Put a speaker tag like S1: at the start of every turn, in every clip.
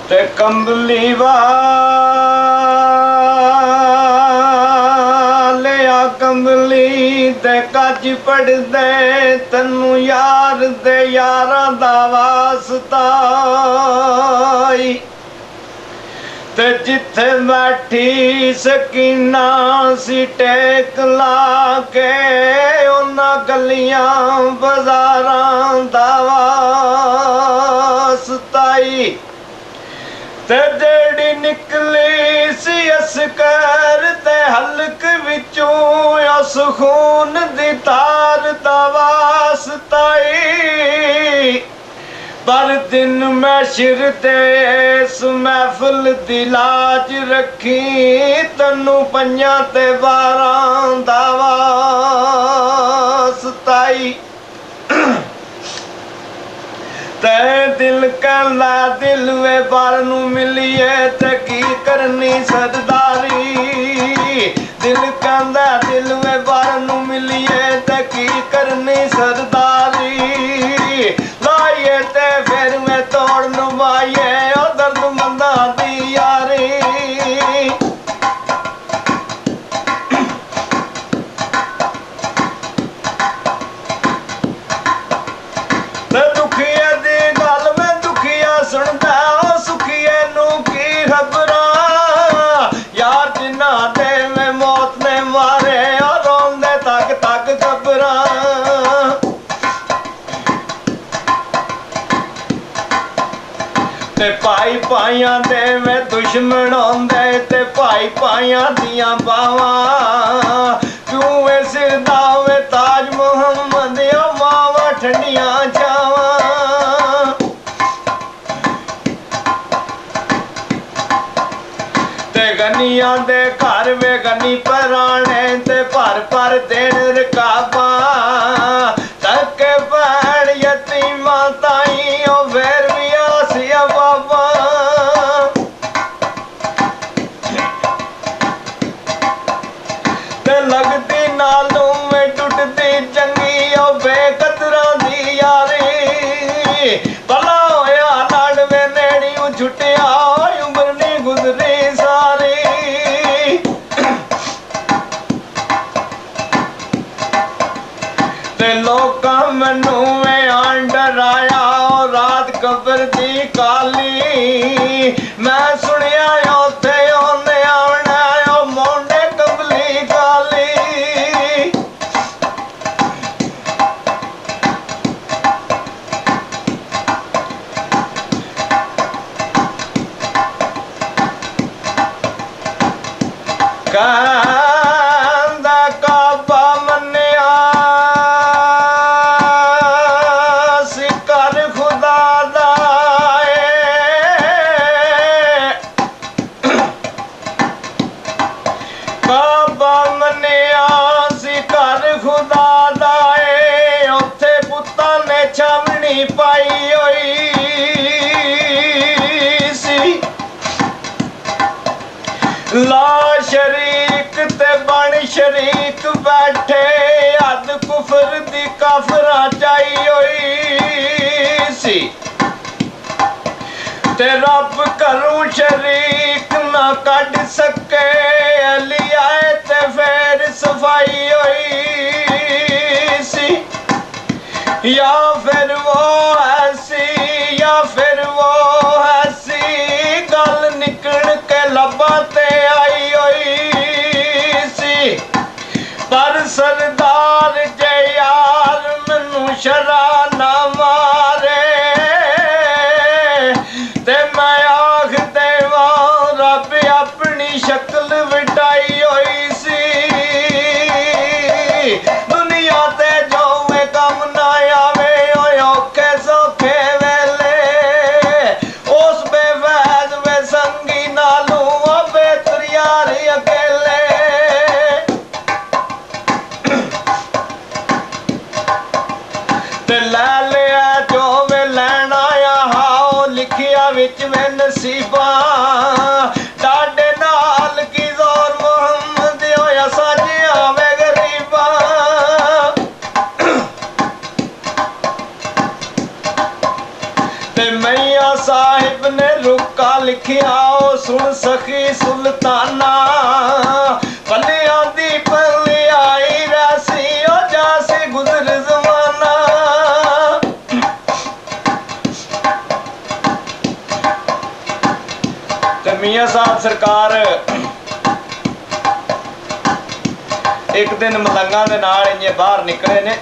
S1: ते कंबली वालिया कंबली ते कच पड़ दे तन्नू यार दे यारां दा वास्ता ते जिथे बैठी सकीना सी टेक ला के उन्हां गलियां बाजारां दा वास्ता ते जेड़ी निकली सी असकर ते हलक विचों उस खून दी तार दा वास्ता पर दिन मैशर ते इस महफिल दी लाज रखी तन्नू पंजां ते 12 दा वास्ता ते दिल कहला दिल वे बार नू मिलिए ते की करनी सरदारी दिल कहंदा दिल वे बार नू मिलिए ते की करनी सरदारी लाइए ते फिर मैं तोड़ नुमाइए ओ दर्द मंदा दी यारी ते दुखिया दी गल मैं दुखिया सुनदा सुखिए नू की खबरां यार जिन्ना दे मैं मौत ने मारे और रोंदे तक तक खबरां ते भाई भाइयां दे मैं दुश्मन होंदे ते भाई भाइयां दियां बावां क्यों वे सिरदा वे ताज मुहम्मद ओ मावा ठंडियां जावां ते गनियां दे घर वे गनी पराने ते पर देन रकाबा तके पैण यतीमां ताई ओ फिर भी आसिया बाबा ते लगदी नालों में टुटदी चंगी ओ बेकदरा दी यारी भला होया लड़ वे नेड़ी छुटिया उम्र नी गुजरी सारी ते लोकां मैनू आन डराया रात कबर दी काली मैं सुनिया उत्थे ओने आना ओ मोंडे कबली काली कहंदा काबा मन्निया सी कर खुदा दा काबा मन्निया सी कर खुदा दा उत्थे पुत्तां ने छावनी पाई होई सी ला शरीक ते बन शरीक बैठे हद कुफर दी काफरा चाई होई सी ते रब करूं शरीक ना कढ सके अली आए ते फिर सफाई होई सी या फिर वो ऐसी या फिर वो ऐसी गल निकल के लबा ते आई होई सी पर सरदार जे यार मैनू शरा ना मारे ते मैं आख देवा रब अपनी शक्ल विटाई होई सी दुनिया ते जो में कम ना आवे औखे सौखे वेले उस बेवैद वे संगी नालू बेहतर यार अकेले ते लै लिया जो वे लैन आया हाओ लिखिया विच वे नसीबा डाडे नाल की जोर मोहम्मद होया साजिया वे गरीबा ते मैया साहिब साहिब ने रुका लिखिया ओ सुन सखी सुल्ताना पलिया दी पली आई रासी ओ जासी गुजर जमाना। ते मियां साहब सरकार एक दिन मलंगा दे नाल इंजे बाहर निकले ने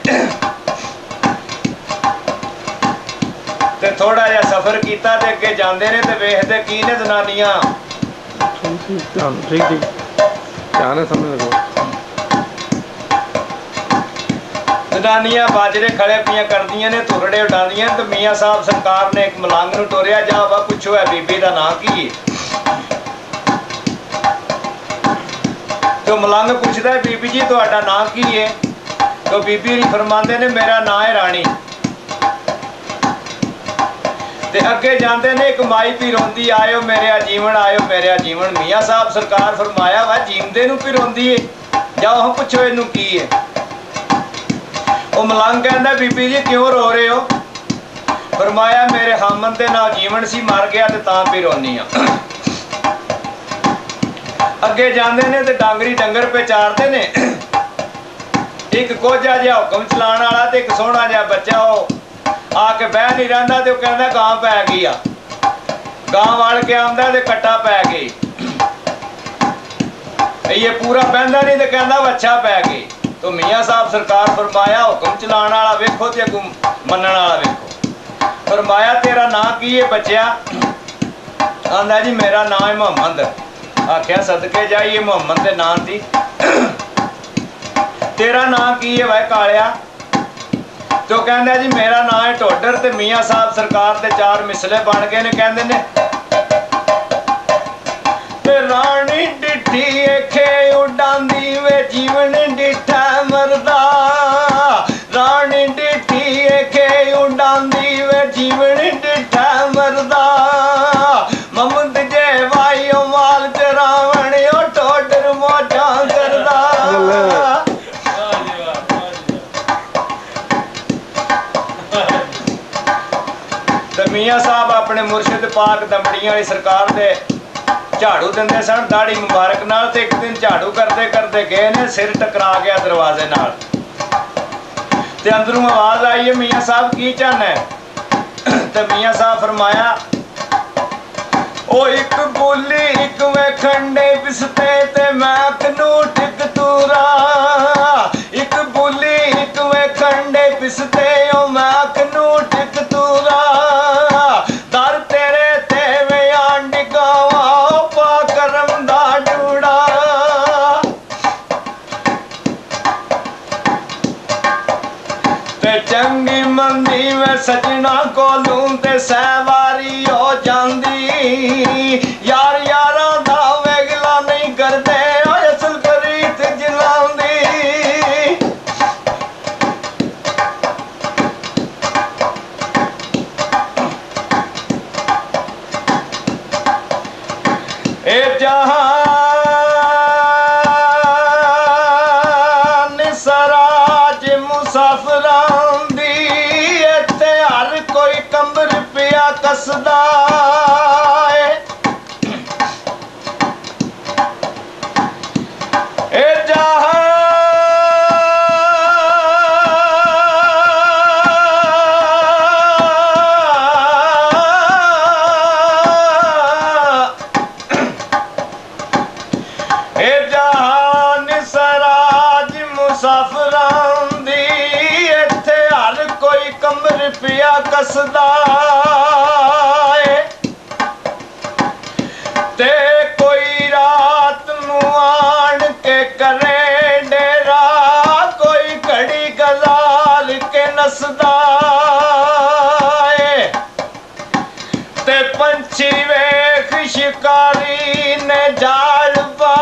S1: ते थोड़ा जिहा सफर किया ते अगे जांदे ने ते वेखदे की ने जनानियां जनानियां बाजरे खड़े पियां करदियां ने तुरड़े उडांदियां ते मियां साहब सरकार ने एक मलंग नूं टोरिया जा वा पुछो है बीबी दा नां की है। तो मलंग पूछदा है बीबी जी तुहाडा नां की है। तो बीबी होरी फरमांदे ने मेरा नां है रानी। ते अगे जांदे ने एक माई भी रोंदी आयो मेरे जीवन आयो मेरे जीवन। मियां साहब सरकार फरमाया वा जींदे नूं भी रोंदी है जाओ हम पुछो इनू की है। वो मलंग कहंदा बीबी जी क्यों रो रहे हो। फरमाया मेरे हामन दे नाल जीवन सी मर गया ते तां भी रोनी आ। अगे जांदे ने ते डांगरी डंगर पे चारदे ने एक कोझा जिहा हुक्म चलाण वाला ते एक सोहना जिहा बच्चा हो आके बह नहीं रहा तो कहना गां पै गई आ। गां वड़ के आंदा ते कट्टा पै गई। ये पूरा बहंदा नहीं तो कहना वच्छा पै गई। तो मियां साहब सरकार फरमाया हुक्म चलाण वाला वेखो ते अगों मनण वाला वेखो। फरमाया तेरा नां की है बच्चा। आंदा जी मेरा नां है मुहम्मद। आख्या सदके जाइए मुहम्मद दे नां दी। तेरा नां की है वै कालिया। तो कहंदा जी मेरा नाम है टोडर। ते मियां साहब सरकार दे चार मिसले बन गए ने कहंदे ने ते रानी डिठी एखे उडांदी वे जीवन डिठा मरदा। रानी डिठी एखे उडांदी वे जीवन डिठा मरदा। ममद जे वाइयो माल चरावण ओ टोडर मौजा करदा। मियां साहब अपने मुर्शिद पाक दमड़ियां वाली सरकार दे झाड़ू दिंदे सन दाढ़ी मुबारक नाल। ते एक दिन झाड़ू करते करते गए ने सिर टकरा गया दरवाजे नाल। ते अंदरों आवाज आई है मियां साहब की चाहना है। ते मियां साहब फरमाया ओ एक बोली एक वे खंडे बिसते ते मैं कनू टिक तूरा। एक बोली एक वे खंडे बिसते ओ मैं कनू टिक तूरा। दर तेरे ते वे आंड गावा पा करम दा जूड़ा। ते चंगी मंदी में सजना कोलू ते सहवारी हो जांदी। यार यारां दा वेगला नहीं करदे असल करीत जलांदी। ए जहान सराज मुसाफरां दी इत्थे हर कोई कंबर पिया कसदा है। ए जहान सराज मुसाफरां दी इत्थे हर कोई कमर पिया कसदा है। ते कोई रात नू आन के करे डेरा कोई घड़ी गजार के नसदा है। ते पंछी वेख शिकारी ने जाल पा